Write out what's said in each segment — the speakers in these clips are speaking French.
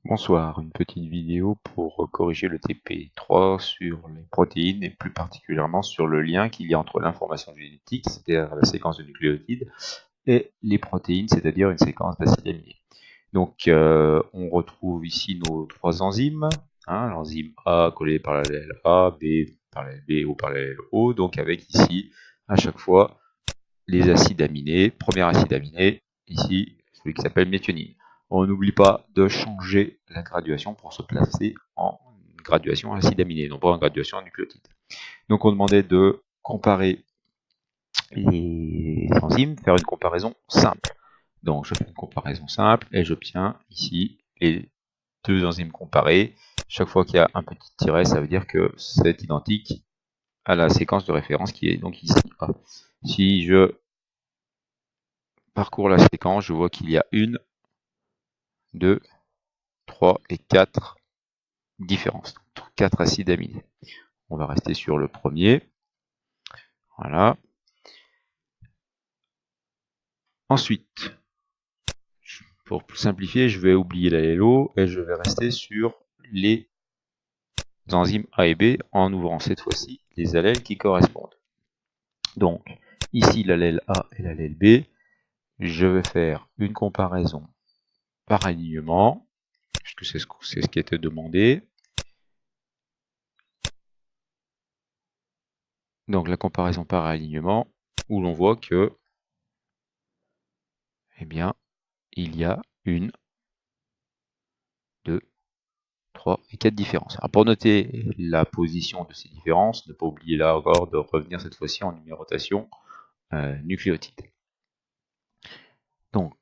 Bonsoir, une petite vidéo pour corriger le TP3 sur les protéines et plus particulièrement sur le lien qu'il y a entre l'information génétique, c'est-à-dire la séquence de nucléotides, et les protéines, c'est-à-dire une séquence d'acides aminés. Donc on retrouve ici nos trois enzymes, l'enzyme A collée par l'allèle A, B par l'allèle B, O par l'allèle O, donc avec ici à chaque fois les acides aminés, premier acide aminé, ici celui qui s'appelle méthionine. On n'oublie pas de changer la graduation pour se placer en graduation acide aminé, non pas en graduation en nucléotide. Donc on demandait de comparer les enzymes, faire une comparaison simple. Donc je fais une comparaison simple et j'obtiens ici les deux enzymes comparées. Chaque fois qu'il y a un petit tiret, ça veut dire que c'est identique à la séquence de référence qui est donc ici A. Si je parcours la séquence, je vois qu'il y a 1, 2, 3 et 4 différences. 4 acides aminés. On va rester sur le premier. Voilà. Ensuite, pour simplifier, je vais oublier l'allélo et je vais rester sur les enzymes A et B en ouvrant cette fois-ci les allèles qui correspondent. Donc, ici l'allèle A et l'allèle B, je vais faire une comparaison par alignement, puisque c'est ce qui était demandé. Donc la comparaison par alignement, où l'on voit que, eh bien, il y a 1, 2, 3 et 4 différences. Alors pour noter la position de ces différences, ne pas oublier là encore de revenir cette fois-ci en numérotation nucléotide. Donc,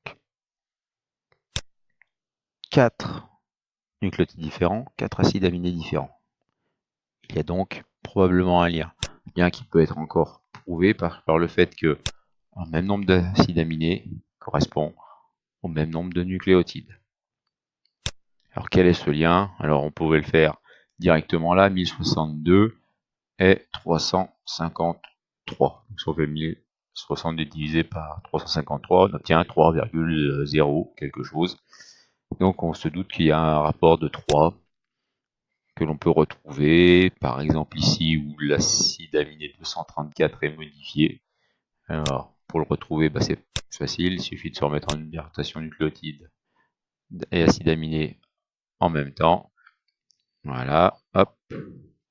4 nucléotides différents, 4 acides aminés différents. Il y a donc probablement un lien qui peut être encore prouvé par le fait que un même nombre d'acides aminés correspond au même nombre de nucléotides. Alors quel est ce lien? Alors on pouvait le faire directement là, 1062 et 353. Donc si on fait 1062 divisé par 353, on obtient 3,0 quelque chose. Donc on se doute qu'il y a un rapport de 3 que l'on peut retrouver, par exemple ici où l'acide aminé 234 est modifié. Alors pour le retrouver, c'est facile, il suffit de se remettre en numérotation nucléotide et acide aminé en même temps. Voilà, hop,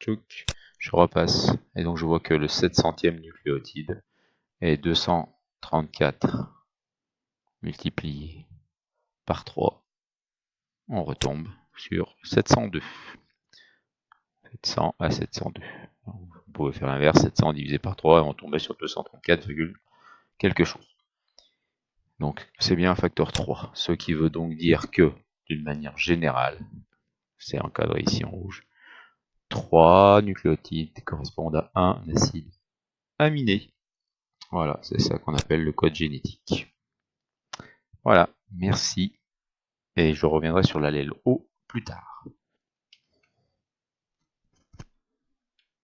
tchouk, je repasse. Et donc je vois que le 700e nucléotide est 234 multiplié par 3. On retombe sur 702. 700 à 702. Vous pouvez faire l'inverse, 700 divisé par 3 et on tombait sur 234, quelque chose. Donc c'est bien un facteur 3, ce qui veut donc dire que, d'une manière générale, c'est encadré ici en rouge, 3 nucléotides correspondent à un acide aminé. Voilà, c'est ça qu'on appelle le code génétique. Voilà, merci. Et je reviendrai sur l'allèle O plus tard.